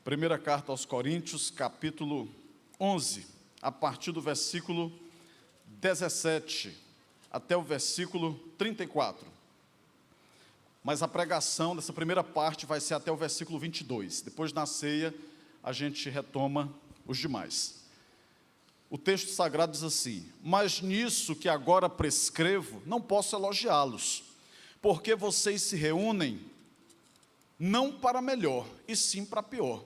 Primeira carta aos Coríntios, capítulo 11, a partir do versículo 17 até o versículo 34. Mas a pregação dessa primeira parte vai ser até o versículo 22. Depois, na ceia, a gente retoma os demais. O texto sagrado diz assim: mas nisso que agora prescrevo, não posso elogiá-los, porque vocês se reúnem não para melhor, e sim para pior.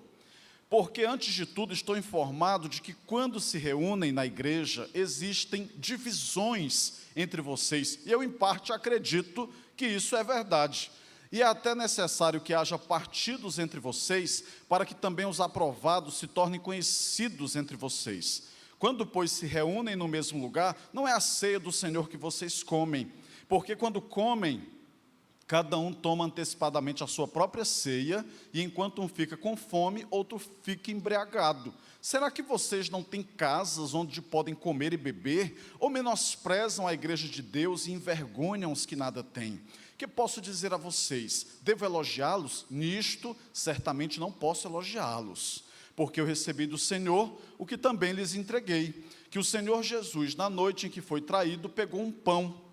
Porque, antes de tudo, estou informado de que, quando se reúnem na igreja, existem divisões entre vocês. E eu, em parte, acredito que isso é verdade. E é até necessário que haja partidos entre vocês, para que também os aprovados se tornem conhecidos entre vocês. Quando, pois, se reúnem no mesmo lugar, não é a ceia do Senhor que vocês comem. Porque, quando comem, cada um toma antecipadamente a sua própria ceia, e enquanto um fica com fome, outro fica embriagado. Será que vocês não têm casas onde podem comer e beber? Ou menosprezam a igreja de Deus e envergonham os que nada têm? Que posso dizer a vocês? Devo elogiá-los? Nisto, certamente não posso elogiá-los, porque eu recebi do Senhor o que também lhes entreguei, que o Senhor Jesus, na noite em que foi traído, pegou um pão,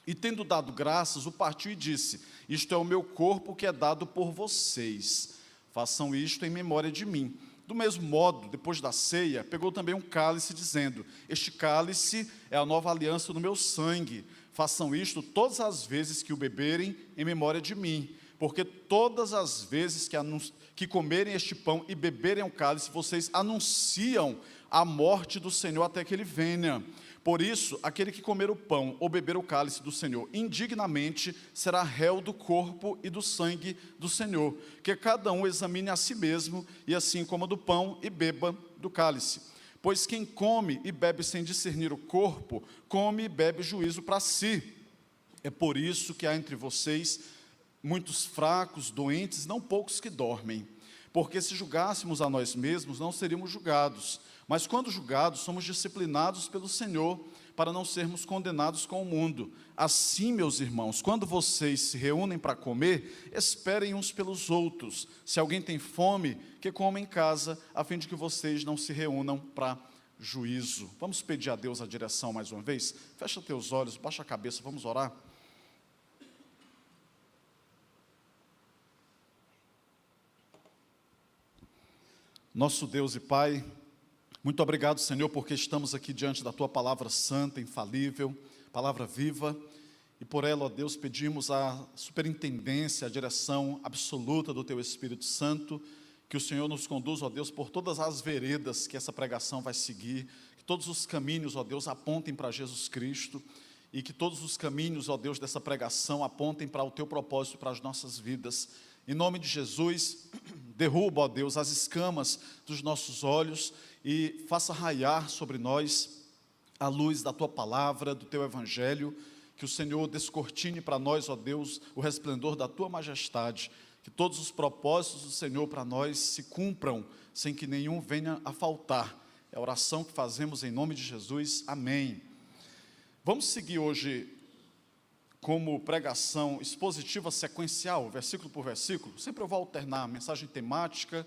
e tendo dado graças, o partiu e disse: isto é o meu corpo que é dado por vocês, façam isto em memória de mim. Do mesmo modo, depois da ceia, pegou também um cálice, dizendo: este cálice é a nova aliança no meu sangue, façam isto todas as vezes que o beberem em memória de mim, porque todas as vezes que comerem este pão e beberem o cálice, vocês anunciam a morte do Senhor até que Ele venha. Por isso, aquele que comer o pão ou beber o cálice do Senhor indignamente será réu do corpo e do sangue do Senhor. Que cada um examine a si mesmo, e assim coma do pão e beba do cálice. Pois quem come e bebe sem discernir o corpo, come e bebe juízo para si. É por isso que há entre vocês muitos fracos, doentes, não poucos que dormem. Porque se julgássemos a nós mesmos, não seríamos julgados. Mas quando julgados, somos disciplinados pelo Senhor, para não sermos condenados com o mundo. Assim, meus irmãos, quando vocês se reúnem para comer, esperem uns pelos outros. Se alguém tem fome, que coma em casa, a fim de que vocês não se reúnam para juízo. Vamos pedir a Deus a direção mais uma vez? Fecha teus olhos, baixa a cabeça, vamos orar. Nosso Deus e Pai, muito obrigado, Senhor, porque estamos aqui diante da Tua palavra santa, infalível, palavra viva, e por ela, ó Deus, pedimos a superintendência, a direção absoluta do Teu Espírito Santo, que o Senhor nos conduza, ó Deus, por todas as veredas que essa pregação vai seguir, que todos os caminhos, ó Deus, apontem para Jesus Cristo, e que todos os caminhos, ó Deus, dessa pregação apontem para o Teu propósito, para as nossas vidas. Em nome de Jesus, derruba, ó Deus, as escamas dos nossos olhos e faça raiar sobre nós a luz da Tua palavra, do Teu Evangelho, que o Senhor descortine para nós, ó Deus, o resplendor da Tua majestade, que todos os propósitos do Senhor para nós se cumpram, sem que nenhum venha a faltar. É a oração que fazemos em nome de Jesus, amém. Vamos seguir hoje como pregação expositiva sequencial, versículo por versículo. Sempre eu vou alternar mensagem temática,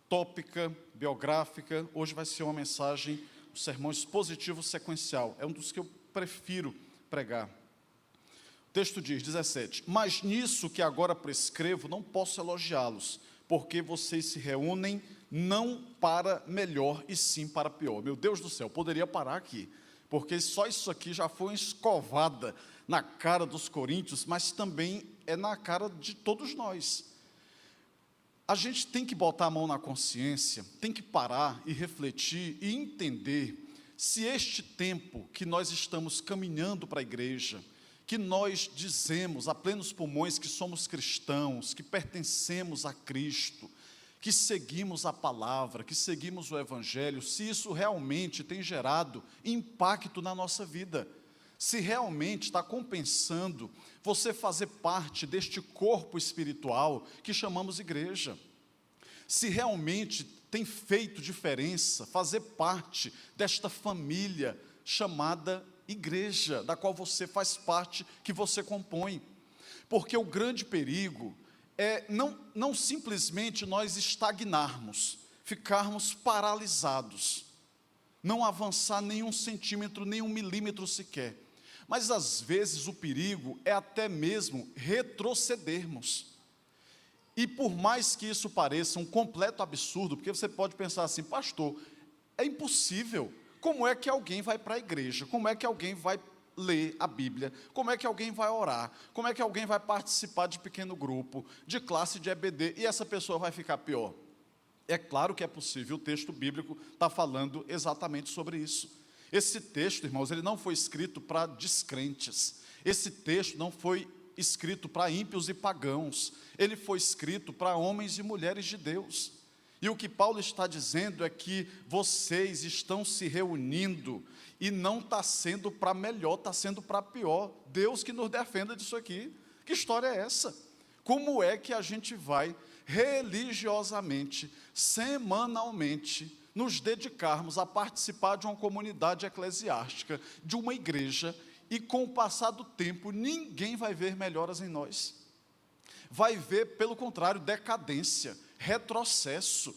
tópica, biográfica. Hoje vai ser uma mensagem, um sermão expositivo sequencial. É um dos que eu prefiro pregar. O texto diz, 17: mas nisso que agora prescrevo, não posso elogiá-los, porque vocês se reúnem não para melhor, e sim para pior. Meu Deus do céu, poderia parar aqui, porque só isso aqui já foi uma escovada na cara dos coríntios, mas também é na cara de todos nós. A gente tem que botar a mão na consciência, tem que parar e refletir e entender se este tempo que nós estamos caminhando para a igreja, que nós dizemos a plenos pulmões que somos cristãos, que pertencemos a Cristo, que seguimos a palavra, que seguimos o Evangelho, se isso realmente tem gerado impacto na nossa vida, se realmente está compensando você fazer parte deste corpo espiritual que chamamos igreja, se realmente tem feito diferença fazer parte desta família chamada igreja, da qual você faz parte, que você compõe, porque o grande perigo não simplesmente nós estagnarmos, ficarmos paralisados, não avançar nem um centímetro, nem um milímetro sequer. Mas às vezes o perigo é até mesmo retrocedermos. E por mais que isso pareça um completo absurdo, porque você pode pensar assim, pastor, é impossível. Como é que alguém vai para a igreja? Como é que alguém vai ler a Bíblia? Como é que alguém vai orar? Como é que alguém vai participar de pequeno grupo, de classe de EBD, e essa pessoa vai ficar pior? É claro que é possível, o texto bíblico está falando exatamente sobre isso. Esse texto, irmãos, ele não foi escrito para descrentes. Esse texto não foi escrito para ímpios e pagãos. Ele foi escrito para homens e mulheres de Deus. E o que Paulo está dizendo é que vocês estão se reunindo e não está sendo para melhor, está sendo para pior. Deus que nos defenda disso aqui. Que história é essa? Como é que a gente vai religiosamente, semanalmente, nos dedicarmos a participar de uma comunidade eclesiástica, de uma igreja, e com o passar do tempo, ninguém vai ver melhoras em nós? Vai ver, pelo contrário, decadência, retrocesso.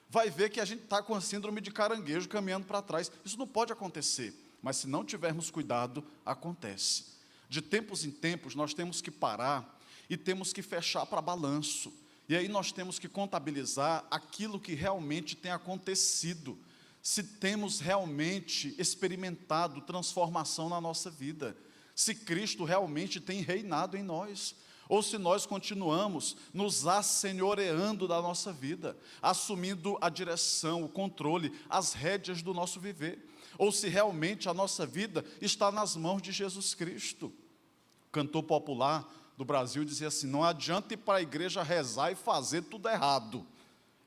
Vai ver que a gente está com a síndrome de caranguejo caminhando para trás. Isso não pode acontecer, mas se não tivermos cuidado, acontece. De tempos em tempos, nós temos que parar e temos que fechar para balanço. E aí nós temos que contabilizar aquilo que realmente tem acontecido, se temos realmente experimentado transformação na nossa vida, se Cristo realmente tem reinado em nós, ou se nós continuamos nos assenhoreando da nossa vida, assumindo a direção, o controle, as rédeas do nosso viver, ou se realmente a nossa vida está nas mãos de Jesus Cristo. O cantor popular do Brasil dizia assim, não adianta ir para a igreja rezar e fazer tudo errado.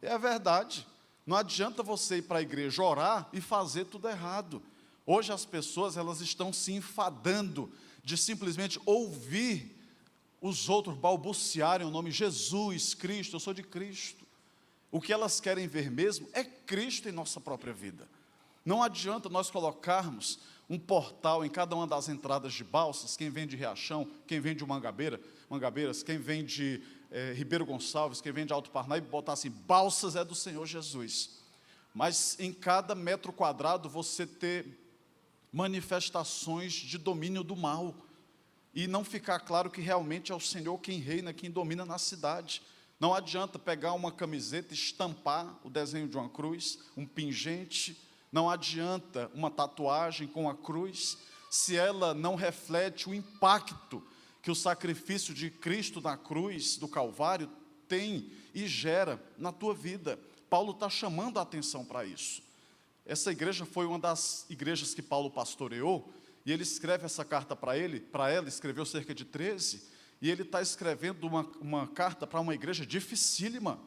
É verdade, não adianta você ir para a igreja orar e fazer tudo errado. Hoje as pessoas, elas estão se enfadando de simplesmente ouvir os outros balbuciarem o nome Jesus, Cristo, eu sou de Cristo. O que elas querem ver mesmo é Cristo em nossa própria vida. Não adianta nós colocarmos um portal em cada uma das entradas de Balsas, quem vem de Riachão, quem vem de Mangabeiras, quem vem de Ribeiro Gonçalves, quem vem de Alto Parnaíba, botar assim, Balsas é do Senhor Jesus. Mas em cada metro quadrado você ter manifestações de domínio do mal, e não ficar claro que realmente é o Senhor quem reina, quem domina na cidade. Não adianta pegar uma camiseta e estampar o desenho de uma cruz, um pingente. Não adianta uma tatuagem com a cruz, se ela não reflete o impacto que o sacrifício de Cristo na cruz, do Calvário, tem e gera na tua vida. Paulo está chamando a atenção para isso. Essa igreja foi uma das igrejas que Paulo pastoreou, e ele escreve essa carta para ela, escreveu cerca de 13, e ele está escrevendo uma carta para uma igreja dificílima.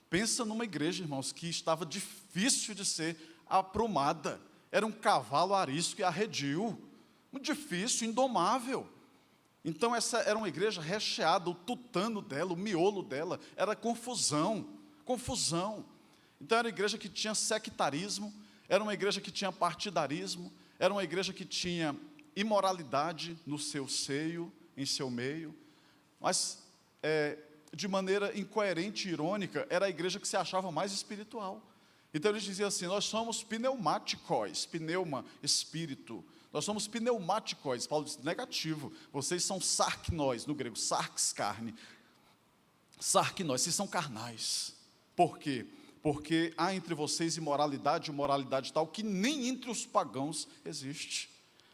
Pensa numa igreja, irmãos, que estava difícil de ser aprumada, era um cavalo arisco e arredio, muito difícil, indomável. Então essa era uma igreja recheada, o tutano dela, o miolo dela, era confusão. Então era uma igreja que tinha sectarismo, era uma igreja que tinha partidarismo, era uma igreja que tinha imoralidade no seu seio, em seu meio, mas de maneira incoerente e irônica, era a igreja que se achava mais espiritual. Então eles diziam assim, nós somos pneumáticos, pneuma, espírito, nós somos pneumáticos. Paulo diz, negativo, vocês são sarknós, no grego, sarx, carne, sarknós, vocês são carnais. Por quê? Porque há entre vocês imoralidade tal que nem entre os pagãos existe,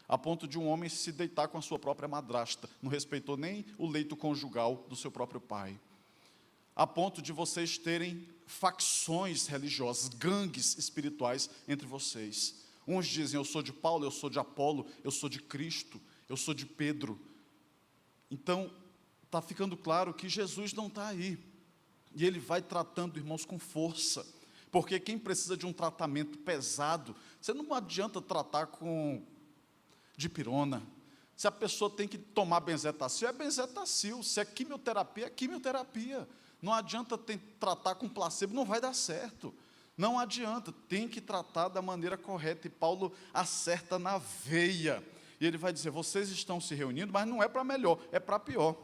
a ponto de um homem se deitar com a sua própria madrasta, não respeitou nem o leito conjugal do seu próprio pai, a ponto de vocês terem facções religiosas, gangues espirituais entre vocês. Uns dizem, eu sou de Paulo, eu sou de Apolo, eu sou de Cristo, eu sou de Pedro. Então, está ficando claro que Jesus não está aí. E ele vai tratando, irmãos, com força. Porque quem precisa de um tratamento pesado, você não adianta tratar com dipirona. Se a pessoa tem que tomar benzetacil, é benzetacil. Se é quimioterapia, é quimioterapia. Não adianta tratar com placebo, não vai dar certo. Não adianta, tem que tratar da maneira correta. E Paulo acerta na veia. E ele vai dizer, vocês estão se reunindo, mas não é para melhor, é para pior.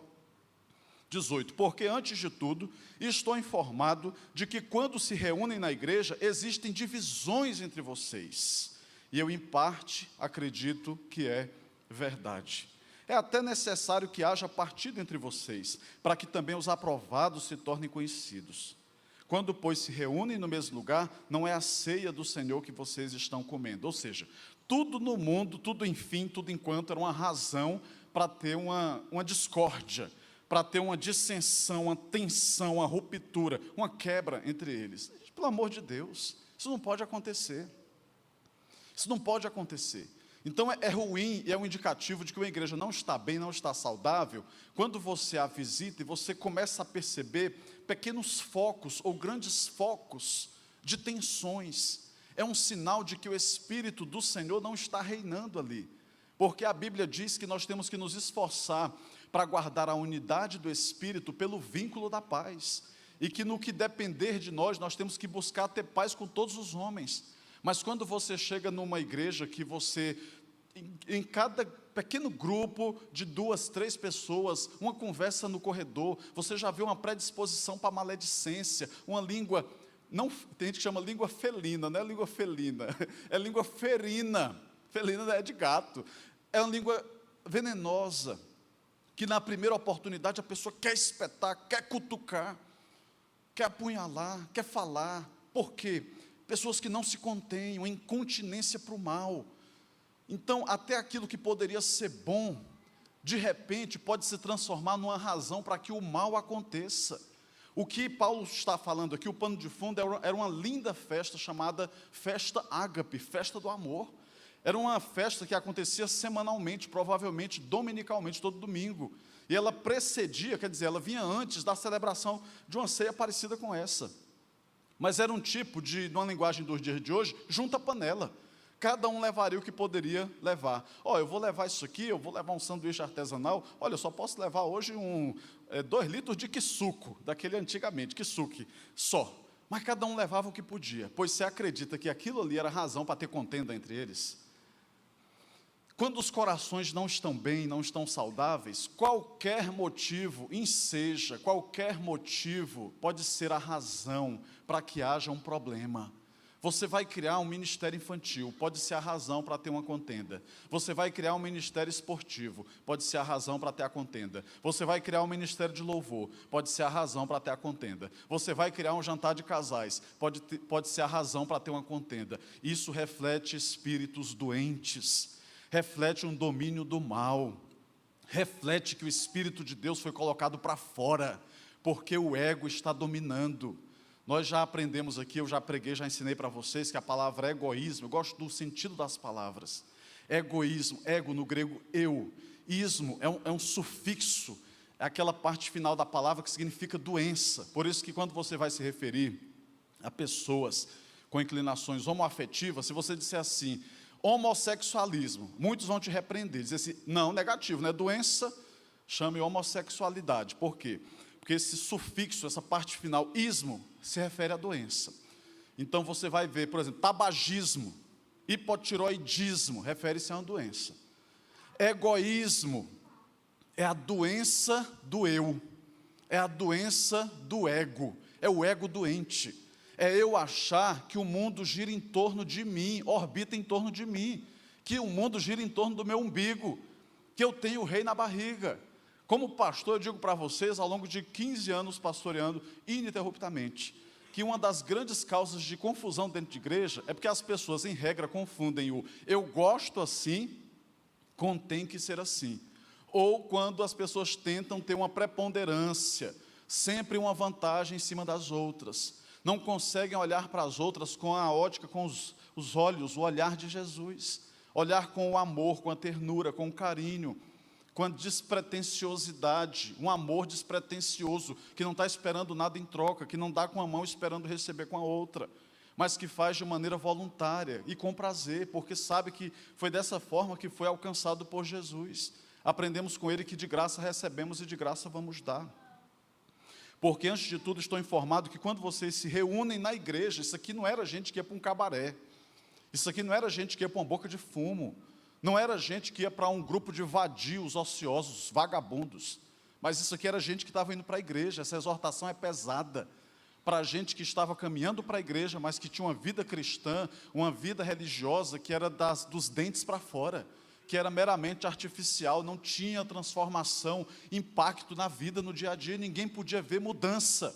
18, porque antes de tudo, estou informado de que quando se reúnem na igreja, existem divisões entre vocês. E eu, em parte, acredito que é verdade. É até necessário que haja partido entre vocês, para que também os aprovados se tornem conhecidos. Quando, pois, se reúnem no mesmo lugar, não é a ceia do Senhor que vocês estão comendo. Ou seja, tudo no mundo, tudo enfim, tudo enquanto, era uma razão para ter uma discórdia, para ter uma dissensão, uma tensão, uma ruptura, uma quebra entre eles. Pelo amor de Deus, isso não pode acontecer. Isso não pode acontecer. Então é ruim e é um indicativo de que uma igreja não está bem, não está saudável, quando você a visita e você começa a perceber pequenos focos ou grandes focos de tensões. É um sinal de que o Espírito do Senhor não está reinando ali. Porque a Bíblia diz que nós temos que nos esforçar para guardar a unidade do Espírito pelo vínculo da paz. E que no que depender de nós, nós temos que buscar ter paz com todos os homens. Mas quando você chega numa igreja que você, em cada pequeno grupo de 2, 3 pessoas, uma conversa no corredor, você já vê uma predisposição para maledicência, uma língua, não, tem gente que chama língua felina, não é língua felina, é língua ferina, felina é de gato, é uma língua venenosa, que na primeira oportunidade a pessoa quer espetar, quer cutucar, quer apunhalar, quer falar. Por quê? Pessoas que não se contêm, uma incontinência para o mal. Então, até aquilo que poderia ser bom, de repente pode se transformar numa razão para que o mal aconteça. O que Paulo está falando aqui, o pano de fundo, era uma linda festa chamada Festa Ágape, Festa do Amor. Era uma festa que acontecia semanalmente, provavelmente dominicalmente, todo domingo. E ela precedia, quer dizer, ela vinha antes da celebração de uma ceia parecida com essa. Mas era um tipo de, numa linguagem dos dias de hoje, junta panela. Cada um levaria o que poderia levar. Eu vou levar isso aqui, eu vou levar um sanduíche artesanal. Olha, eu só posso levar hoje 2 litros de quisuco, daquele antigamente, quisuque, só. Mas cada um levava o que podia, pois você acredita que aquilo ali era razão para ter contenda entre eles? Quando os corações não estão bem, não estão saudáveis, qualquer motivo, enseja, qualquer motivo pode ser a razão para que haja um problema. Você vai criar um ministério infantil, pode ser a razão para ter uma contenda. Você vai criar um ministério esportivo, pode ser a razão para ter a contenda. Você vai criar um ministério de louvor, pode ser a razão para ter a contenda. Você vai criar um jantar de casais, pode ser a razão para ter uma contenda. Isso reflete espíritos doentes, reflete um domínio do mal, reflete que o Espírito de Deus foi colocado para fora, porque o ego está dominando. Nós já aprendemos aqui, eu já preguei, já ensinei para vocês que a palavra egoísmo, eu gosto do sentido das palavras. Egoísmo, ego no grego eu, ismo é um sufixo, é aquela parte final da palavra que significa doença. Por isso que quando você vai se referir a pessoas com inclinações homoafetivas, se você disser assim, homossexualismo, muitos vão te repreender, dizer assim, não, negativo, não é doença, chame homossexualidade. Por quê? Porque esse sufixo, essa parte final, ismo, se refere à doença. Então você vai ver, por exemplo, tabagismo, hipotiroidismo, refere-se a uma doença. Egoísmo é a doença do eu, é a doença do ego, é o ego doente. É eu achar que o mundo gira em torno de mim, orbita em torno de mim, que o mundo gira em torno do meu umbigo, que eu tenho o rei na barriga. Como pastor, eu digo para vocês, ao longo de 15 anos pastoreando ininterruptamente, que uma das grandes causas de confusão dentro de igreja é porque as pessoas, em regra, confundem o eu gosto assim com tem que ser assim. Ou quando as pessoas tentam ter uma preponderância, sempre uma vantagem em cima das outras. Não conseguem olhar para as outras com a ótica, com os olhos, o olhar de Jesus. Olhar com o amor, com a ternura, com o carinho, com a despretensiosidade, um amor despretensioso, que não está esperando nada em troca, que não dá com a mão esperando receber com a outra, mas que faz de maneira voluntária e com prazer, porque sabe que foi dessa forma que foi alcançado por Jesus. Aprendemos com ele que de graça recebemos e de graça vamos dar. Porque, antes de tudo, estou informado que quando vocês se reúnem na igreja, isso aqui não era gente que ia para um cabaré, isso aqui não era gente que ia para uma boca de fumo, não era gente que ia para um grupo de vadios, ociosos, vagabundos. Mas isso aqui era gente que estava indo para a igreja. Essa exortação é pesada para gente que estava caminhando para a igreja, mas que tinha uma vida cristã, uma vida religiosa que era dos dentes para fora, que era meramente artificial, não tinha transformação, impacto na vida, no dia a dia, ninguém podia ver mudança.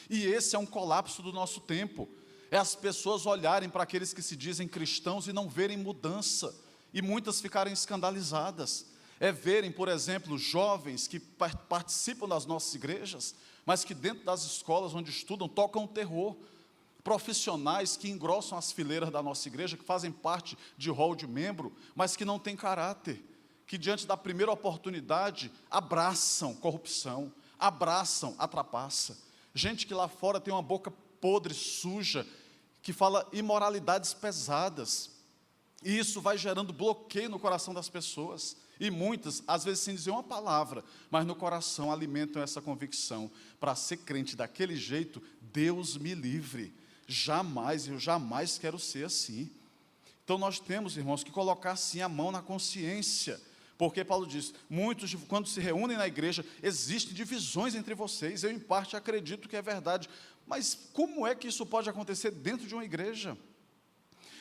E esse é um colapso do nosso tempo, é as pessoas olharem para aqueles que se dizem cristãos e não verem mudança, e muitas ficarem escandalizadas. É verem, por exemplo, jovens que participam das nossas igrejas, mas que dentro das escolas onde estudam, tocam terror. Profissionais que engrossam as fileiras da nossa igreja, que fazem parte de hall de membro, mas que não têm caráter, que diante da primeira oportunidade, abraçam corrupção, abraçam a trapaça. Gente que lá fora tem uma boca podre, suja, que fala imoralidades pesadas, e isso vai gerando bloqueio no coração das pessoas, e muitas, às vezes, sem dizer uma palavra, mas no coração alimentam essa convicção: para ser crente daquele jeito, Deus me livre, jamais, eu jamais quero ser assim. Então nós temos, irmãos, que colocar sim a mão na consciência, porque Paulo diz, muitos, quando se reúnem na igreja, existem divisões entre vocês. Eu em parte acredito que é verdade, mas como é que isso pode acontecer dentro de uma igreja?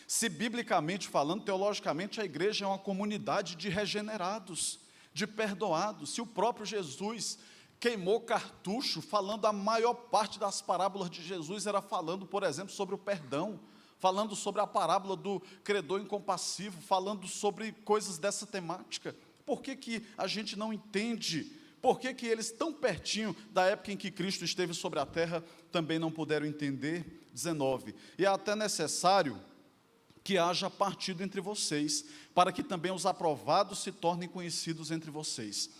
Se biblicamente falando, teologicamente, a igreja é uma comunidade de regenerados, de perdoados. Se o próprio Jesus queimou cartucho, falando a maior parte das parábolas de Jesus, era falando, por exemplo, sobre o perdão, falando sobre a parábola do credor incompassivo, falando sobre coisas dessa temática. Por que que a gente não entende? Por que que eles, tão pertinho da época em que Cristo esteve sobre a terra, também não puderam entender? 19. E é até necessário que haja partido entre vocês, para que também os aprovados se tornem conhecidos entre vocês.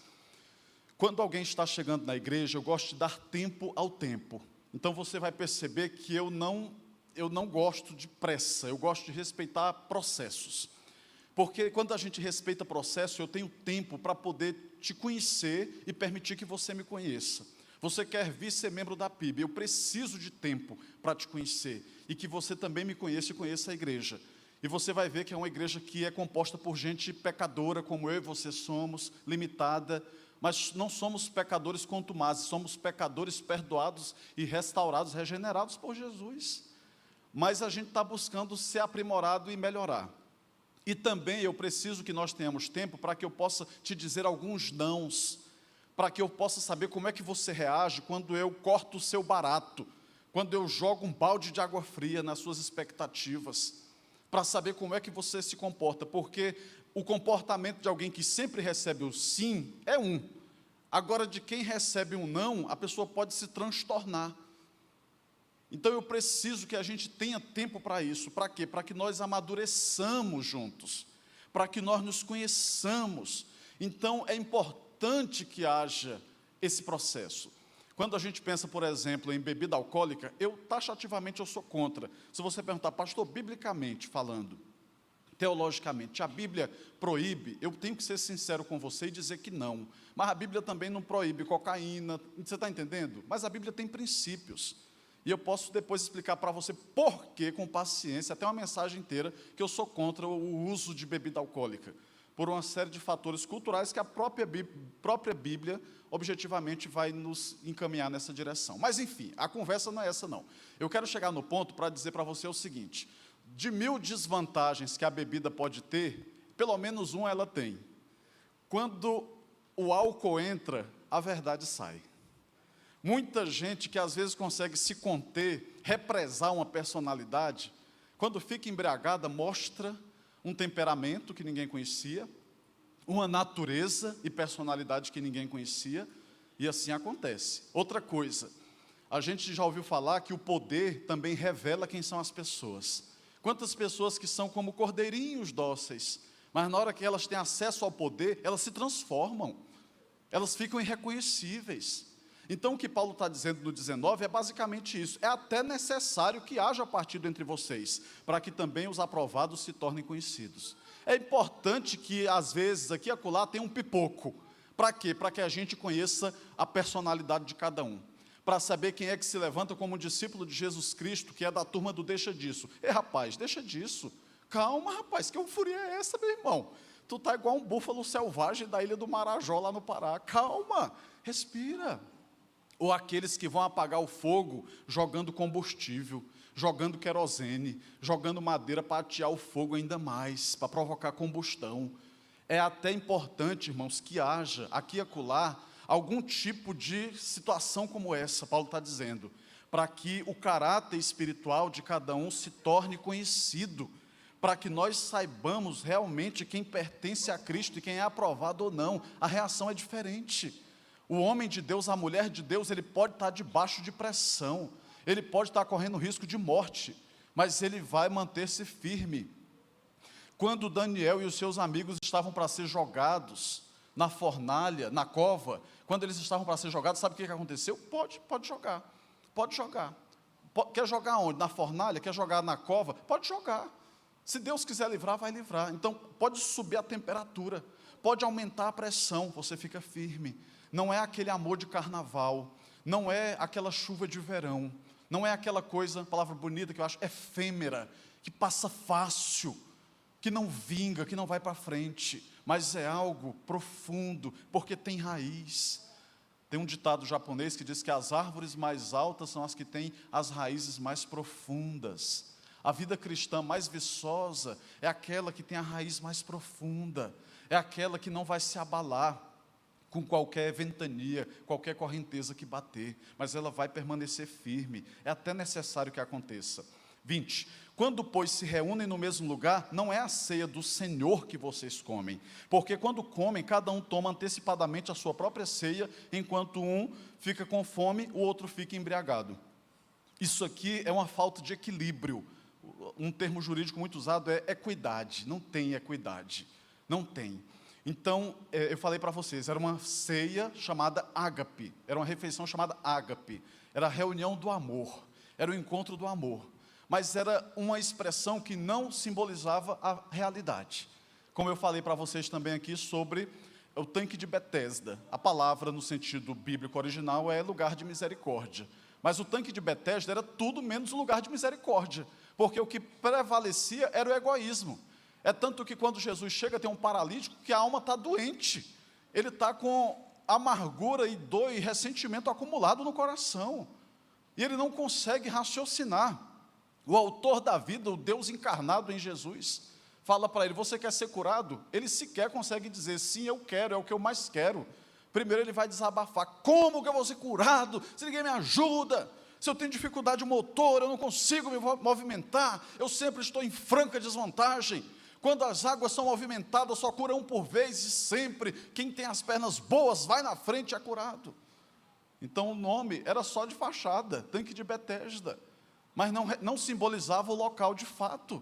Quando alguém está chegando na igreja, eu gosto de dar tempo ao tempo. Então você vai perceber que eu não gosto de pressa, eu gosto de respeitar processos. Porque quando a gente respeita processo, eu tenho tempo para poder te conhecer e permitir que você me conheça. Você quer vir ser membro da PIB, eu preciso de tempo para te conhecer, e que você também me conheça e conheça a igreja. E você vai ver que é uma igreja que é composta por gente pecadora, como eu e você somos, limitada, mas não somos pecadores contumazes, somos pecadores perdoados e restaurados, regenerados por Jesus. Mas a gente está buscando ser aprimorado e melhorar. E também eu preciso que nós tenhamos tempo para que eu possa te dizer alguns nãos, para que eu possa saber como é que você reage quando eu corto o seu barato, quando eu jogo um balde de água fria nas suas expectativas, para saber como é que você se comporta, porque o comportamento de alguém que sempre recebe o sim é um. Agora, de quem recebe um não, a pessoa pode se transtornar. Então eu preciso que a gente tenha tempo para isso. Para quê? Para que nós amadureçamos juntos, para que nós nos conheçamos. Então é importante que haja esse processo. Quando a gente pensa, por exemplo, em bebida alcoólica, taxativamente eu sou contra. Se você perguntar, pastor, biblicamente falando, teologicamente, a Bíblia proíbe, eu tenho que ser sincero com você e dizer que não. Mas a Bíblia também não proíbe cocaína, você está entendendo? Mas a Bíblia tem princípios. E eu posso depois explicar para você por que, com paciência, até uma mensagem inteira, que eu sou contra o uso de bebida alcoólica, por uma série de fatores culturais que a própria Bíblia, objetivamente, vai nos encaminhar nessa direção. Mas, enfim, a conversa não é essa, não. Eu quero chegar no ponto para dizer para você o seguinte: de 1000 desvantagens que a bebida pode ter, pelo menos uma ela tem. Quando o álcool entra, a verdade sai. Muita gente que às vezes consegue se conter, represar uma personalidade, quando fica embriagada, mostra um temperamento que ninguém conhecia, uma natureza e personalidade que ninguém conhecia, e assim acontece. Outra coisa, a gente já ouviu falar que o poder também revela quem são as pessoas. Quantas pessoas que são como cordeirinhos dóceis, mas na hora que elas têm acesso ao poder, elas se transformam, elas ficam irreconhecíveis. Então o que Paulo está dizendo no 19 é basicamente isso: é até necessário que haja partido entre vocês, para que também os aprovados se tornem conhecidos. É importante que às vezes aqui e acolá tenha um pipoco. Para quê? Para que a gente conheça a personalidade de cada um, para saber quem é que se levanta como discípulo de Jesus Cristo, que é da turma do deixa disso. Rapaz, deixa disso. Calma, rapaz, que euforia é essa, meu irmão? Tu está igual um búfalo selvagem da ilha do Marajó, lá no Pará. Calma, respira. Ou aqueles que vão apagar o fogo jogando combustível, jogando querosene, jogando madeira para atear o fogo ainda mais, para provocar combustão. É até importante, irmãos, que haja aqui e acolá algum tipo de situação como essa, Paulo está dizendo, para que o caráter espiritual de cada um se torne conhecido, para que nós saibamos realmente quem pertence a Cristo e quem é aprovado ou não. A reação é diferente. O homem de Deus, a mulher de Deus, ele pode estar debaixo de pressão, ele pode estar correndo risco de morte, mas ele vai manter-se firme. Quando Daniel e os seus amigos estavam para ser jogados na fornalha, na cova, quando eles estavam para ser jogados, sabe o que aconteceu? Pode jogar, pode jogar. Quer jogar onde? Na fornalha? Quer jogar na cova? Pode jogar. Se Deus quiser livrar, vai livrar. Então, pode subir a temperatura, pode aumentar a pressão, você fica firme. Não é aquele amor de carnaval, não é aquela chuva de verão, não é aquela coisa, palavra bonita que eu acho, efêmera, que passa fácil, que não vinga, que não vai para frente, mas é algo profundo, porque tem raiz. Tem um ditado japonês que diz que as árvores mais altas são as que têm as raízes mais profundas. A vida cristã mais viçosa é aquela que tem a raiz mais profunda, é aquela que não vai se abalar com qualquer ventania, qualquer correnteza que bater, mas ela vai permanecer firme, é até necessário que aconteça. 20. Quando, pois, se reúnem no mesmo lugar, não é a ceia do Senhor que vocês comem, porque quando comem, cada um toma antecipadamente a sua própria ceia, enquanto um fica com fome, o outro fica embriagado. Isso aqui é uma falta de equilíbrio. Um termo jurídico muito usado é equidade. Não tem equidade, não tem. Então, eu falei para vocês, era uma ceia chamada ágape, era uma refeição chamada ágape, era a reunião do amor, era o encontro do amor, mas era uma expressão que não simbolizava a realidade. Como eu falei para vocês também aqui sobre o tanque de Betesda, a palavra no sentido bíblico original é lugar de misericórdia, mas o tanque de Betesda era tudo menos um lugar de misericórdia, porque o que prevalecia era o egoísmo. É tanto que quando Jesus chega, tem um paralítico que a alma está doente, ele está com amargura e dor e ressentimento acumulado no coração, e ele não consegue raciocinar. O autor da vida, o Deus encarnado em Jesus, fala para ele, você quer ser curado? Ele sequer consegue dizer, sim, eu quero, é o que eu mais quero. Primeiro ele vai desabafar, como que eu vou ser curado, se ninguém me ajuda, se eu tenho dificuldade motor, eu não consigo me movimentar, eu sempre estou em franca desvantagem. Quando as águas são movimentadas, só cura um por vez, e sempre, quem tem as pernas boas, vai na frente e é curado. Então o nome era só de fachada, tanque de Betesda, mas não simbolizava o local de fato.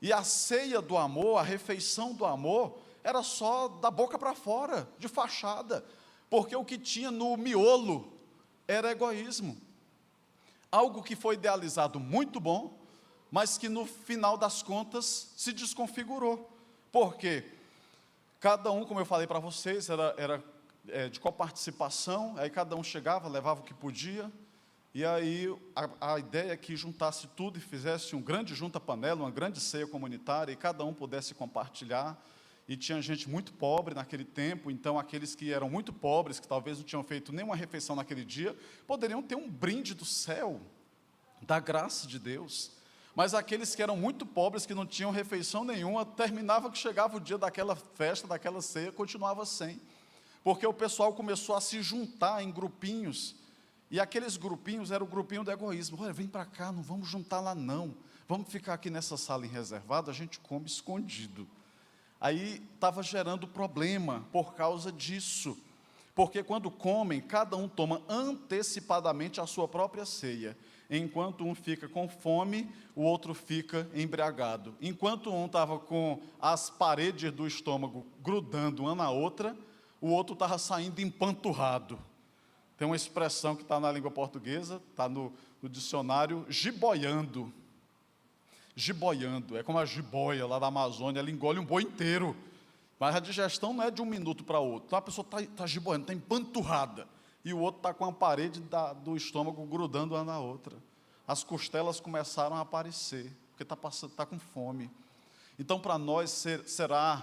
E a ceia do amor, a refeição do amor, era só da boca para fora, de fachada, porque o que tinha no miolo era egoísmo. Algo que foi idealizado muito bom, mas que no final das contas se desconfigurou. Por quê? Cada um, como eu falei para vocês, era de coparticipação, aí cada um chegava, levava o que podia, e aí a ideia é que juntasse tudo e fizesse um grande junta-panela, uma grande ceia comunitária, e cada um pudesse compartilhar, e tinha gente muito pobre naquele tempo, então aqueles que eram muito pobres, que talvez não tinham feito nenhuma refeição naquele dia, poderiam ter um brinde do céu, da graça de Deus. Mas aqueles que eram muito pobres, que não tinham refeição nenhuma, terminava que chegava o dia daquela festa, daquela ceia, continuava sem. Porque o pessoal começou a se juntar em grupinhos, e aqueles grupinhos eram o grupinho do egoísmo. Olha, vem para cá, não vamos juntar lá não, vamos ficar aqui nessa sala em reservado, a gente come escondido. Aí estava gerando problema por causa disso, porque quando comem, cada um toma antecipadamente a sua própria ceia. Enquanto um fica com fome, o outro fica embriagado. Enquanto um estava com as paredes do estômago grudando uma na outra, o outro estava saindo empanturrado. Tem uma expressão que está na língua portuguesa, está no dicionário, jiboiando. Jiboiando, é como a jiboia lá da Amazônia, ela engole um boi inteiro. Mas a digestão não é de um minuto para outro. Então a pessoa está jiboiando, está empanturrada. E o outro está com a parede do estômago grudando uma na outra. As costelas começaram a aparecer, porque está com fome. Então, para nós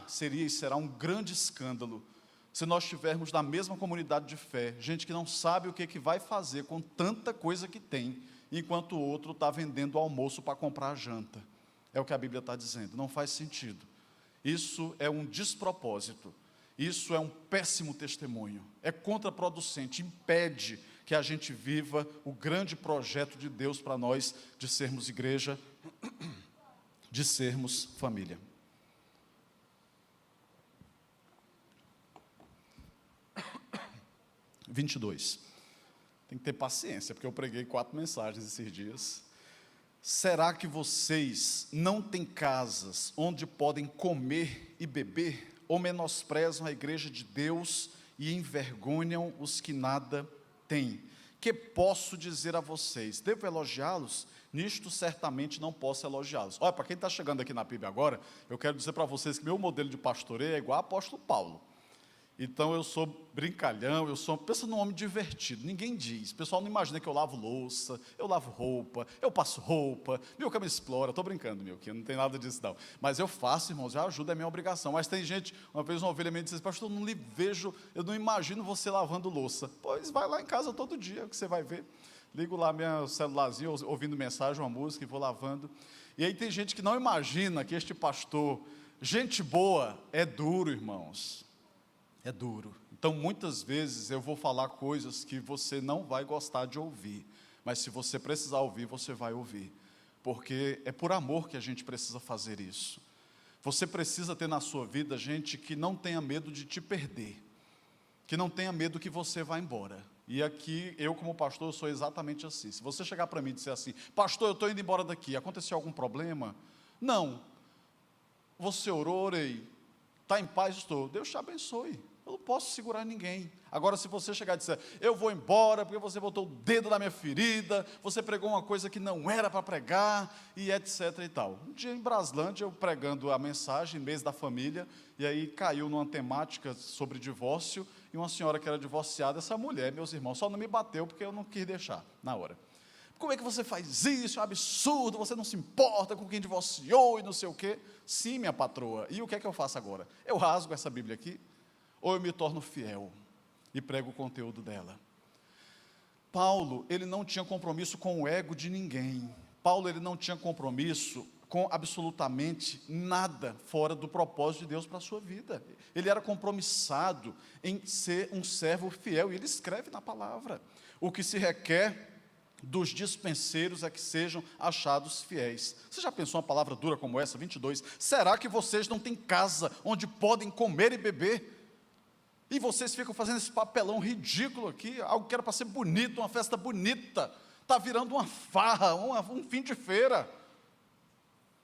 seria e será um grande escândalo se nós estivermos na mesma comunidade de fé, gente que não sabe o que vai fazer com tanta coisa que tem, enquanto o outro está vendendo almoço para comprar a janta. É o que a Bíblia está dizendo, não faz sentido. Isso é um despropósito, isso é um péssimo testemunho, é contraproducente, impede que a gente viva o grande projeto de Deus para nós, de sermos igreja, de sermos família. (22) 22. Tem que ter paciência, porque eu preguei 4 mensagens esses dias. Será que vocês não têm casas onde podem comer e beber, ou menosprezam a igreja de Deus e envergonham os que nada têm? Que posso dizer a vocês? Devo elogiá-los? Nisto certamente não posso elogiá-los. Olha, para quem está chegando aqui na PIB agora, eu quero dizer para vocês que meu modelo de pastoreio é igual ao apóstolo Paulo. Então eu sou brincalhão, pensa num homem divertido, ninguém diz, o pessoal não imagina que eu lavo louça, eu lavo roupa, eu passo roupa, Milka me explora, estou brincando, Milka, não tem nada disso não, mas eu faço, irmãos, eu ajudo, é minha obrigação. Mas tem gente, uma vez uma ovelha me disse, pastor, eu não lhe vejo, eu não imagino você lavando louça. Pois vai lá em casa todo dia, que você vai ver, ligo lá meu celularzinho, ouvindo mensagem, uma música, e vou lavando. E aí tem gente que não imagina que este pastor, gente boa, é duro, irmãos. É duro. Então, muitas vezes eu vou falar coisas que você não vai gostar de ouvir, mas se você precisar ouvir, você vai ouvir, porque é por amor que a gente precisa fazer isso. Você precisa ter na sua vida gente que não tenha medo de te perder, que não tenha medo que você vá embora. E aqui, eu como pastor, eu sou exatamente assim. Se você chegar para mim e dizer assim, pastor, eu estou indo embora daqui, aconteceu algum problema? Não. Você orou, orei, está em paz, estou, Deus te abençoe. Eu não posso segurar ninguém. Agora, se você chegar e disser, eu vou embora porque você botou o dedo na minha ferida, você pregou uma coisa que não era para pregar, e etc e tal. Um dia em Braslândia, eu pregando a mensagem, mês da família, e aí caiu numa temática sobre divórcio, e uma senhora que era divorciada, essa mulher, meus irmãos, só não me bateu porque eu não quis deixar na hora. Como é que você faz isso? É um absurdo, você não se importa com quem divorciou e não sei o quê. Sim, minha patroa, e o que é que eu faço agora? Eu rasgo essa Bíblia aqui, ou eu me torno fiel e prego o conteúdo dela. Paulo, ele não tinha compromisso com o ego de ninguém. Paulo, ele não tinha compromisso com absolutamente nada fora do propósito de Deus para a sua vida. Ele era compromissado em ser um servo fiel, e ele escreve na palavra, o que se requer dos dispenseiros é que sejam achados fiéis. Você já pensou uma palavra dura como essa, 22? Será que vocês não têm casa onde podem comer e beber? E vocês ficam fazendo esse papelão ridículo aqui, algo que era para ser bonito, uma festa bonita, está virando uma farra, um fim de feira,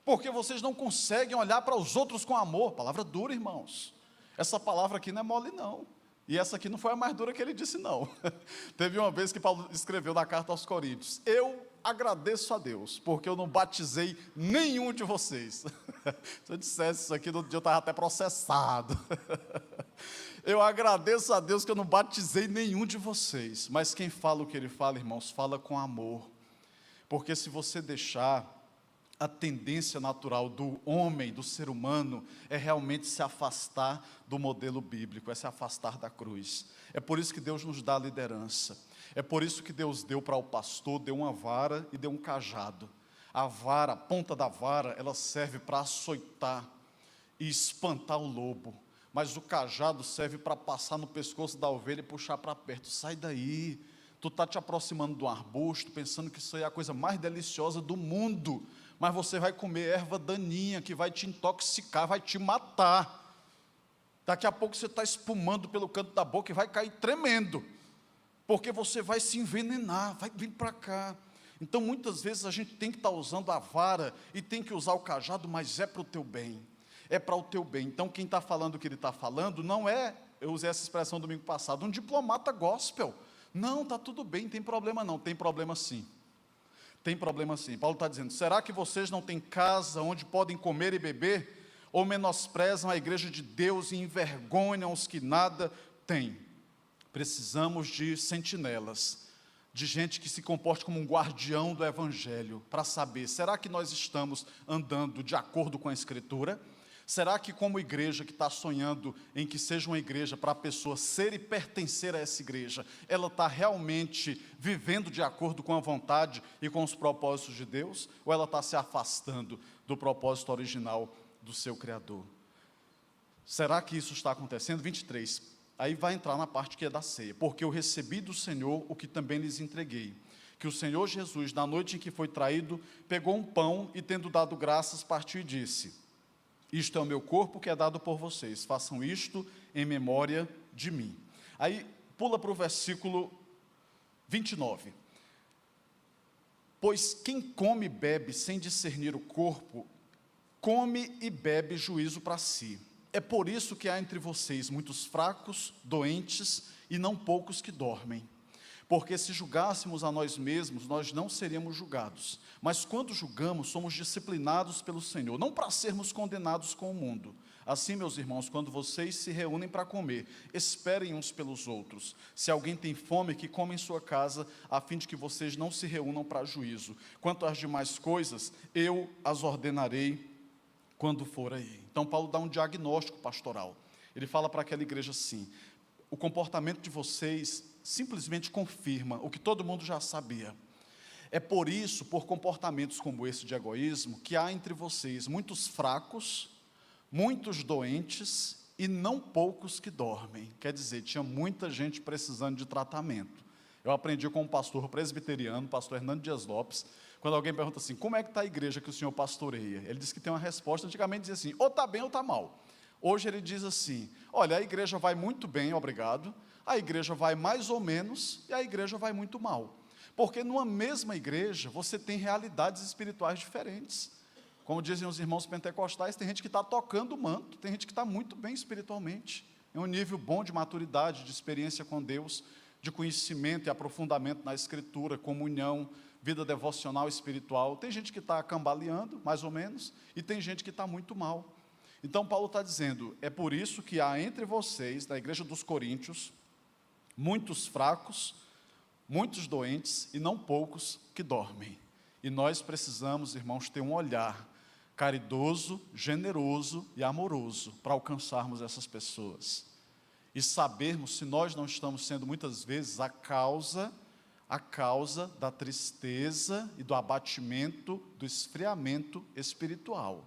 porque vocês não conseguem olhar para os outros com amor. Palavra dura, irmãos. Essa palavra aqui não é mole não, e essa aqui não foi a mais dura que ele disse não. Teve uma vez que Paulo escreveu na carta aos Coríntios, eu agradeço a Deus, porque eu não batizei nenhum de vocês. Se eu dissesse isso aqui, no dia eu estava até processado. Eu agradeço a Deus que eu não batizei nenhum de vocês, mas quem fala o que ele fala, irmãos, fala com amor, porque se você deixar, a tendência natural do homem, do ser humano, é realmente se afastar do modelo bíblico, é se afastar da cruz. É por isso que Deus nos dá a liderança, é por isso que Deus deu para o pastor, deu uma vara e deu um cajado. A vara, a ponta da vara, ela serve para açoitar e espantar o lobo, mas o cajado serve para passar no pescoço da ovelha e puxar para perto. Sai daí, tu está te aproximando de um arbusto, pensando que isso aí é a coisa mais deliciosa do mundo, mas você vai comer erva daninha, que vai te intoxicar, vai te matar. Daqui a pouco você está espumando pelo canto da boca e vai cair tremendo, porque você vai se envenenar, vai vir para cá. Então muitas vezes a gente tem que estar usando a vara e tem que usar o cajado, mas é para o teu bem. É para o teu bem. Então quem está falando o que ele está falando não é, eu usei essa expressão domingo passado, um diplomata gospel. Não, está tudo bem, não tem problema não. Tem problema sim. Tem problema sim. Paulo está dizendo, será que vocês não têm casa onde podem comer e beber? Ou menosprezam a igreja de Deus e envergonham os que nada têm? Precisamos de sentinelas de gente que se comporte como um guardião do Evangelho, para saber, será que nós estamos andando de acordo com a Escritura? Será que como igreja que está sonhando em que seja uma igreja para a pessoa ser e pertencer a essa igreja, ela está realmente vivendo de acordo com a vontade e com os propósitos de Deus? Ou ela está se afastando do propósito original do seu Criador? Será que isso está acontecendo? 23. Aí vai entrar na parte que é da ceia. Porque eu recebi do Senhor o que também lhes entreguei. Que o Senhor Jesus, na noite em que foi traído, pegou um pão e, tendo dado graças, partiu e disse: isto é o meu corpo que é dado por vocês. Façam isto em memória de mim. Aí pula para o versículo 29. Pois quem come e bebe sem discernir o corpo, come e bebe juízo para si. É por isso que há entre vocês muitos fracos, doentes e não poucos que dormem. Porque se julgássemos a nós mesmos, nós não seríamos julgados. Mas quando julgamos, somos disciplinados pelo Senhor, não para sermos condenados com o mundo. Assim, meus irmãos, quando vocês se reúnem para comer, esperem uns pelos outros. Se alguém tem fome, que coma em sua casa, a fim de que vocês não se reúnam para juízo. Quanto às demais coisas, eu as ordenarei quando for aí. Então Paulo dá um diagnóstico pastoral. Ele fala para aquela igreja assim: o comportamento de vocês simplesmente confirma o que todo mundo já sabia. É por isso, por comportamentos como esse de egoísmo, que há entre vocês muitos fracos, muitos doentes e não poucos que dormem. Quer dizer, tinha muita gente precisando de tratamento. Eu aprendi com um pastor presbiteriano, pastor Hernando Dias Lopes, quando alguém pergunta assim: como é que está a igreja que o senhor pastoreia? Ele diz que tem uma resposta. Antigamente dizia assim: ou está bem ou está mal. Hoje ele diz assim: olha, a igreja vai muito bem, obrigado, a igreja vai mais ou menos e a igreja vai muito mal. Porque numa mesma igreja você tem realidades espirituais diferentes. Como dizem os irmãos pentecostais, tem gente que está tocando o manto, tem gente que está muito bem espiritualmente, em um nível bom de maturidade, de experiência com Deus, de conhecimento e aprofundamento na Escritura, comunhão, vida devocional espiritual. Tem gente que está cambaleando, mais ou menos, e tem gente que está muito mal. Então Paulo está dizendo: é por isso que há entre vocês, na igreja dos Coríntios, muitos fracos, muitos doentes e não poucos que dormem. E nós precisamos, irmãos, ter um olhar caridoso, generoso e amoroso para alcançarmos essas pessoas. E sabermos se nós não estamos sendo muitas vezes a causa da tristeza e do abatimento, do esfriamento espiritual.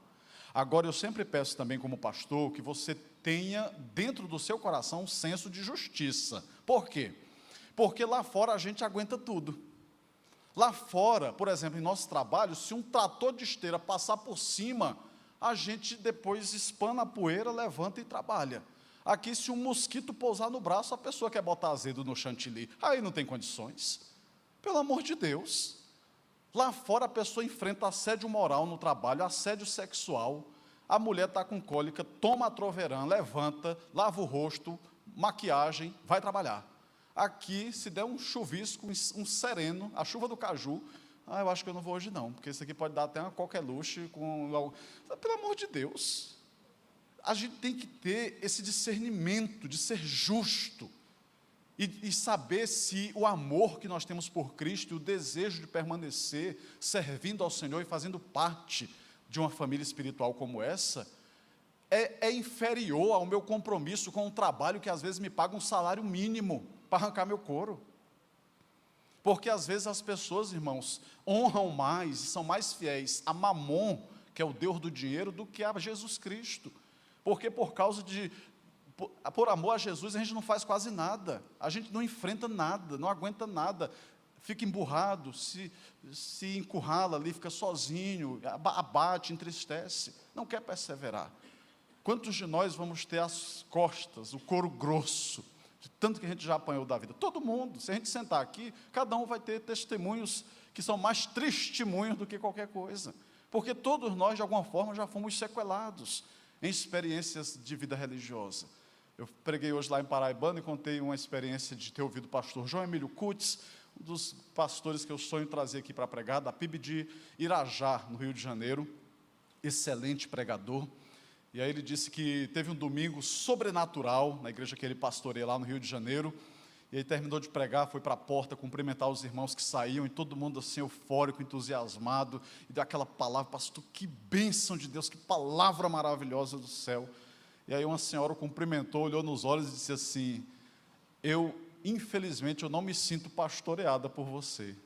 Agora, eu sempre peço também como pastor que você tenha dentro do seu coração um senso de justiça. Por quê? Porque lá fora a gente aguenta tudo. Lá fora, por exemplo, em nosso trabalho, se um trator de esteira passar por cima, a gente depois espana a poeira, levanta e trabalha. Aqui, se um mosquito pousar no braço, a pessoa quer botar azedo no chantilly, aí não tem condições. Pelo amor de Deus. Lá fora a pessoa enfrenta assédio moral no trabalho, assédio sexual, a mulher está com cólica, toma Atroveran, levanta, lava o rosto, maquiagem, vai trabalhar. Aqui, se der um chuvisco, um sereno, a chuva do caju, eu acho que eu não vou hoje não, porque isso aqui pode dar até uma coqueluche, pelo amor de Deus. A gente tem que ter esse discernimento de ser justo, e saber se o amor que nós temos por Cristo, e o desejo de permanecer servindo ao Senhor e fazendo parte de uma família espiritual como essa, é inferior ao meu compromisso com um trabalho que às vezes me paga um salário mínimo para arrancar meu couro. Porque às vezes as pessoas, irmãos, honram mais e são mais fiéis a Mamon, que é o Deus do dinheiro, do que a Jesus Cristo. Porque por amor a Jesus, a gente não faz quase nada, a gente não enfrenta nada, não aguenta nada, fica emburrado, se encurrala ali, fica sozinho, abate, entristece, não quer perseverar. Quantos de nós vamos ter as costas, o couro grosso, de tanto que a gente já apanhou da vida? Todo mundo. Se a gente sentar aqui, cada um vai ter testemunhos que são mais testemunhos do que qualquer coisa, porque todos nós, de alguma forma, já fomos sequelados em experiências de vida religiosa. Eu preguei hoje lá em Paraibana e contei uma experiência de ter ouvido o pastor João Emílio Cutts, um dos pastores que eu sonho trazer aqui para pregar, da PIB de Irajá, no Rio de Janeiro, excelente pregador. E aí ele disse que teve um domingo sobrenatural na igreja que ele pastoreia lá no Rio de Janeiro, E aí terminou de pregar, foi para a porta cumprimentar os irmãos que saíam, e todo mundo assim eufórico, entusiasmado, e deu aquela palavra: pastor, que bênção de Deus, que palavra maravilhosa do céu. E aí uma senhora o cumprimentou, olhou nos olhos e disse assim: infelizmente, eu não me sinto pastoreada por você.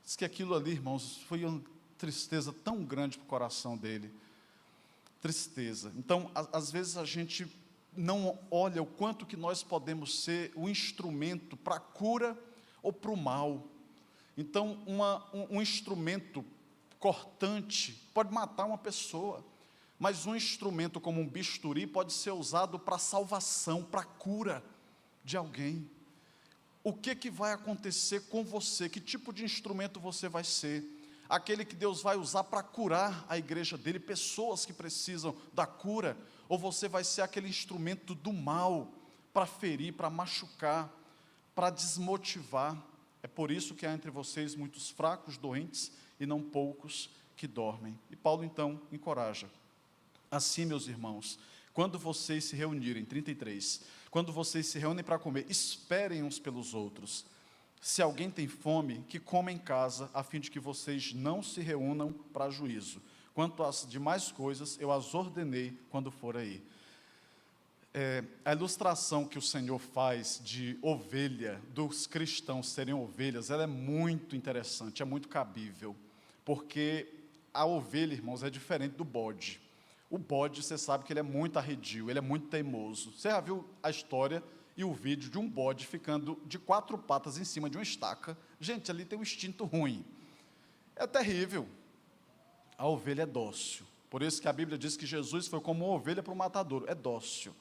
Diz que aquilo ali, irmãos, foi uma tristeza tão grande para o coração dele. Tristeza. Então, às vezes a gente não olha o quanto que nós podemos ser o instrumento para a cura ou para o mal. Então, um instrumento cortante pode matar uma pessoa, mas um instrumento como um bisturi pode ser usado para salvação, para a cura de alguém. O que vai acontecer com você? Que tipo de instrumento você vai ser? Aquele que Deus vai usar para curar a igreja dele, pessoas que precisam da cura, ou você vai ser aquele instrumento do mal, para ferir, para machucar, para desmotivar? É por isso que há entre vocês muitos fracos, doentes, e não poucos que dormem. E Paulo então encoraja: assim, meus irmãos, quando vocês se reunirem, 33, quando vocês se reúnem para comer, esperem uns pelos outros. Se alguém tem fome, que coma em casa, a fim de que vocês não se reúnam para juízo. Quanto às demais coisas, eu as ordenei quando for aí. A ilustração que o Senhor faz de ovelha, dos cristãos serem ovelhas, ela é muito interessante, é muito cabível, porque a ovelha, irmãos, é diferente do bode. O bode, você sabe que ele é muito arredio, ele é muito teimoso. Você já viu a história e o vídeo de um bode ficando de 4 patas em cima de uma estaca? Gente, ali tem um instinto ruim. É terrível. A ovelha é dócil. Por isso que a Bíblia diz que Jesus foi como uma ovelha para o matadouro. É dócil.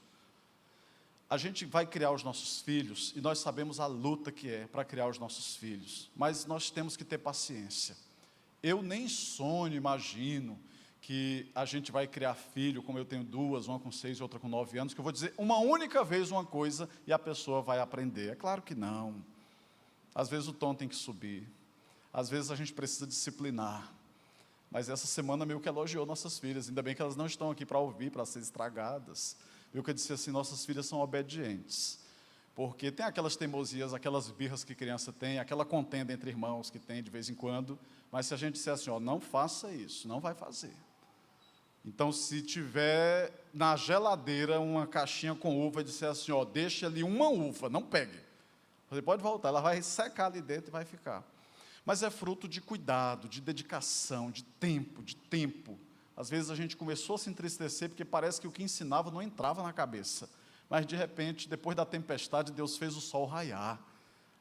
A gente vai criar os nossos filhos, e nós sabemos a luta que é para criar os nossos filhos, mas nós temos que ter paciência. Eu nem sonho, imagino, que a gente vai criar filho, como eu tenho 2, uma com 6 e outra com 9 anos, que eu vou dizer uma única vez uma coisa e a pessoa vai aprender. É claro que não. Às vezes o tom tem que subir, às vezes a gente precisa disciplinar. Mas essa semana meio que elogiou nossas filhas, ainda bem que elas não estão aqui para ouvir, para ser estragadas. Meio que disse assim: nossas filhas são obedientes. Porque tem aquelas teimosias, aquelas birras que criança tem, aquela contenda entre irmãos que tem de vez em quando, mas se a gente disser assim, não faça isso, não vai fazer. Então, se tiver na geladeira uma caixinha com uva e disser assim, deixa ali uma uva, não pegue. Você pode voltar, ela vai secar ali dentro e vai ficar. Mas é fruto de cuidado, de dedicação, de tempo. Às vezes a gente começou a se entristecer porque parece que o que ensinava não entrava na cabeça. Mas, de repente, depois da tempestade, Deus fez o sol raiar.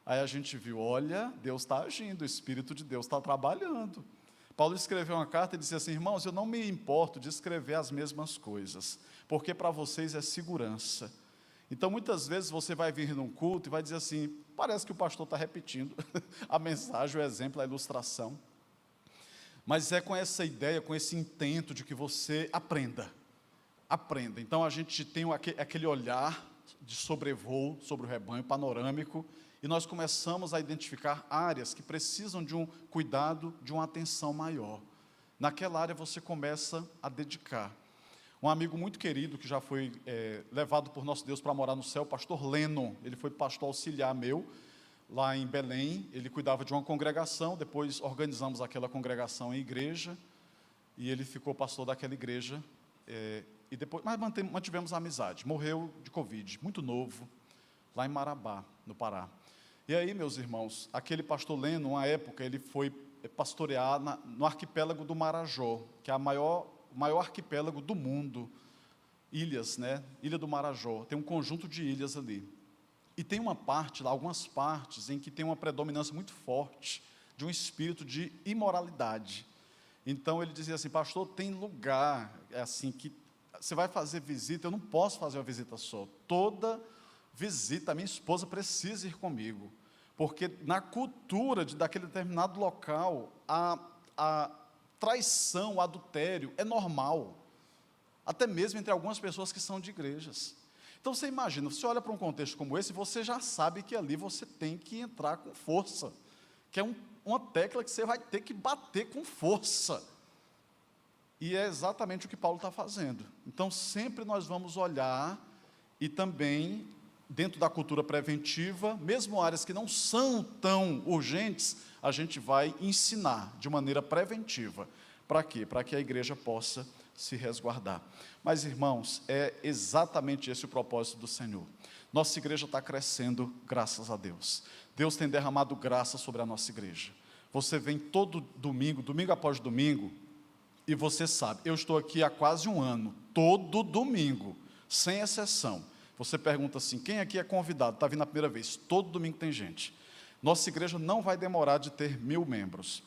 Aí a gente viu, olha, Deus está agindo, o Espírito de Deus está trabalhando. Paulo escreveu uma carta e disse assim: irmãos, eu não me importo de escrever as mesmas coisas, porque para vocês é segurança. Então, muitas vezes você vai vir num culto e vai dizer assim, parece que o pastor está repetindo a mensagem, o exemplo, a ilustração. Mas é com essa ideia, com esse intento de que você aprenda. Então, a gente tem aquele olhar de sobrevoo sobre o rebanho, panorâmico, e nós começamos a identificar áreas que precisam de um cuidado, de uma atenção maior. Naquela área você começa a dedicar. Um amigo muito querido, que já foi levado por nosso Deus para morar no céu, o pastor Leno, ele foi pastor auxiliar meu, lá em Belém. Ele cuidava de uma congregação, depois organizamos aquela congregação em igreja, e ele ficou pastor daquela igreja, e depois, mas mantivemos a amizade. Morreu de Covid, muito novo, lá em Marabá, no Pará. E aí, meus irmãos, aquele pastor Leno, uma época, ele foi pastorear no arquipélago do Marajó, que é o maior arquipélago do mundo, ilhas, né? Ilha do Marajó, tem um conjunto de ilhas ali. E tem uma parte lá, algumas partes, em que tem uma predominância muito forte de um espírito de imoralidade. Então ele dizia assim: pastor, tem lugar, assim, que você vai fazer visita, eu não posso fazer uma visita só. Toda visita, a minha esposa precisa ir comigo, porque na cultura daquele determinado local, a traição, o adultério é normal, até mesmo entre algumas pessoas que são de igrejas. Então você imagina, você olha para um contexto como esse, você já sabe que ali você tem que entrar com força, que é uma tecla que você vai ter que bater com força, e é exatamente o que Paulo está fazendo. Então sempre nós vamos olhar e também dentro da cultura preventiva, mesmo áreas que não são tão urgentes, a gente vai ensinar de maneira preventiva. Para quê? Para que a igreja possa se resguardar. Mas, irmãos, é exatamente esse o propósito do Senhor. Nossa igreja está crescendo, graças a Deus. Deus tem derramado graça sobre a nossa igreja. Você vem todo domingo, domingo após domingo, e você sabe, eu estou aqui há quase um ano, todo domingo, sem exceção. Você pergunta assim, quem aqui é convidado? Está vindo a primeira vez? Todo domingo tem gente. Nossa igreja não vai demorar de ter 1000 membros.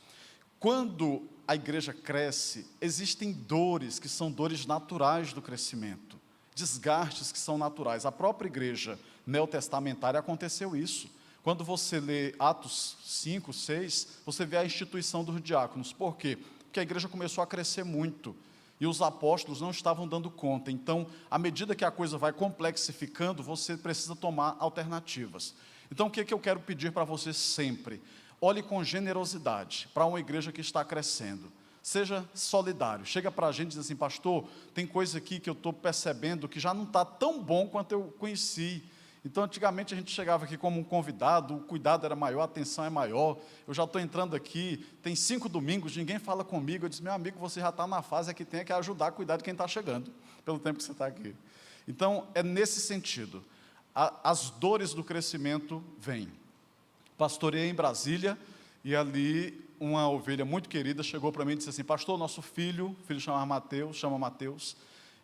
Quando a igreja cresce, existem dores que são dores naturais do crescimento, desgastes que são naturais. A própria igreja neotestamentária aconteceu isso. Quando você lê Atos 5, 6, você vê a instituição dos diáconos. Por quê? Porque a igreja começou a crescer muito e os apóstolos não estavam dando conta. Então, à medida que a coisa vai complexificando, você precisa tomar alternativas. Então, o que eu quero pedir para você sempre? Olhe com generosidade para uma igreja que está crescendo. Seja solidário. Chega para a gente e diz assim, pastor, tem coisa aqui que eu estou percebendo que já não está tão bom quanto eu conheci. Então, antigamente a gente chegava aqui como um convidado, o cuidado era maior, a atenção é maior. Eu já estou entrando aqui, tem 5 domingos, ninguém fala comigo. Eu disse, meu amigo, você já está na fase que tem que ajudar a cuidar de quem está chegando, pelo tempo que você está aqui. Então, é nesse sentido. As dores do crescimento vêm. Pastoreei em Brasília, e ali uma ovelha muito querida chegou para mim e disse assim, pastor, nosso filho chama Mateus,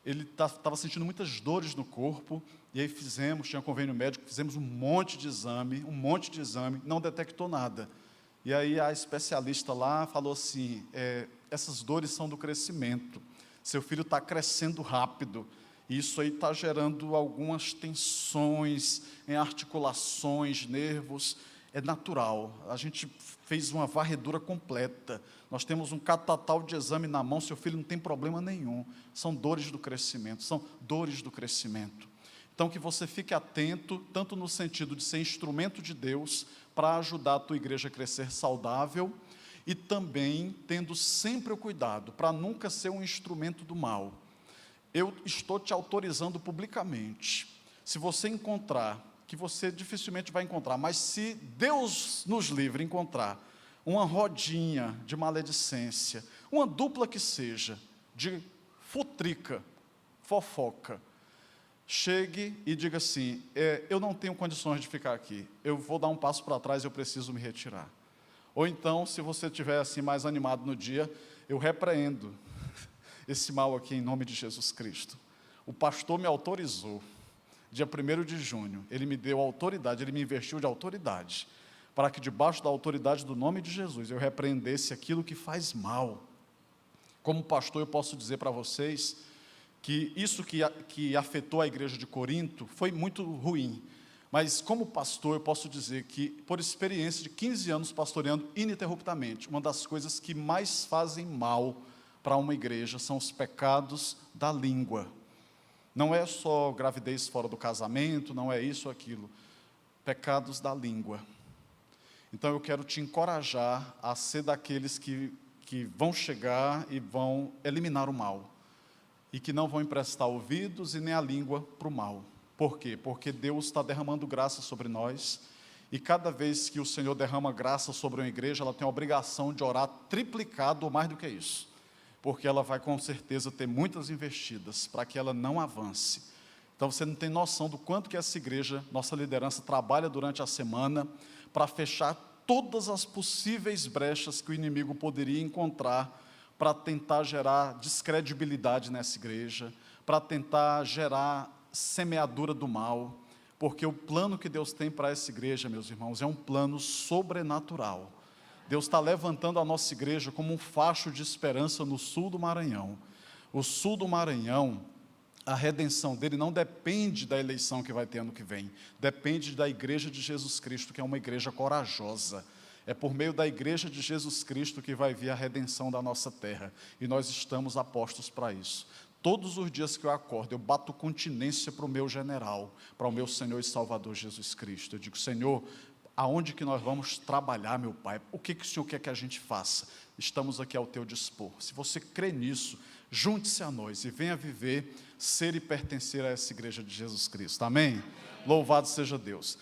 ele estava sentindo muitas dores no corpo, e aí tinha convênio médico, fizemos um monte de exame, não detectou nada. E aí a especialista lá falou assim, essas dores são do crescimento, seu filho está crescendo rápido, e isso aí está gerando algumas tensões em articulações, nervos, é natural. A gente fez uma varredura completa, nós temos um catatal de exame na mão, seu filho não tem problema nenhum, são dores do crescimento, Então, que você fique atento, tanto no sentido de ser instrumento de Deus, para ajudar a tua igreja a crescer saudável, e também tendo sempre o cuidado, para nunca ser um instrumento do mal. Eu estou te autorizando publicamente, se você encontrar, que você dificilmente vai encontrar, mas se Deus nos livre encontrar uma rodinha de maledicência, uma dupla que seja, de futrica, fofoca, chegue e diga assim, eu não tenho condições de ficar aqui, eu vou dar um passo para trás, eu preciso me retirar. Ou então, se você estiver assim mais animado no dia, eu repreendo esse mal aqui em nome de Jesus Cristo. O pastor me autorizou, dia 1º de junho, ele me deu autoridade, ele me investiu de autoridade, para que debaixo da autoridade do nome de Jesus, eu repreendesse aquilo que faz mal. Como pastor, eu posso dizer para vocês, que isso que afetou a igreja de Corinto, foi muito ruim, mas como pastor, eu posso dizer que, por experiência de 15 anos pastoreando ininterruptamente, uma das coisas que mais fazem mal para uma igreja, são os pecados da língua. Não é só gravidez fora do casamento, não é isso ou aquilo. Pecados da língua. Então eu quero te encorajar a ser daqueles que vão chegar e vão eliminar o mal. E que não vão emprestar ouvidos e nem a língua para o mal. Por quê? Porque Deus está derramando graça sobre nós. E cada vez que o Senhor derrama graça sobre uma igreja, ela tem a obrigação de orar triplicado ou mais do que isso. Porque ela vai com certeza ter muitas investidas para que ela não avance. Então você não tem noção do quanto que essa igreja, nossa liderança, trabalha durante a semana para fechar todas as possíveis brechas que o inimigo poderia encontrar para tentar gerar descredibilidade nessa igreja, para tentar gerar semeadura do mal, porque o plano que Deus tem para essa igreja, meus irmãos, é um plano sobrenatural. Deus está levantando a nossa igreja como um facho de esperança no sul do Maranhão. O sul do Maranhão, a redenção dele não depende da eleição que vai ter ano que vem, depende da igreja de Jesus Cristo, que é uma igreja corajosa. É por meio da igreja de Jesus Cristo que vai vir a redenção da nossa terra, e nós estamos apostos para isso. Todos os dias que eu acordo, eu bato continência para o meu general, para o meu Senhor e Salvador Jesus Cristo. Eu digo, Senhor, aonde que nós vamos trabalhar, meu Pai? O que o Senhor quer que a gente faça? Estamos aqui ao teu dispor. Se você crê nisso, junte-se a nós e venha viver, ser e pertencer a essa igreja de Jesus Cristo. Amém? Louvado seja Deus.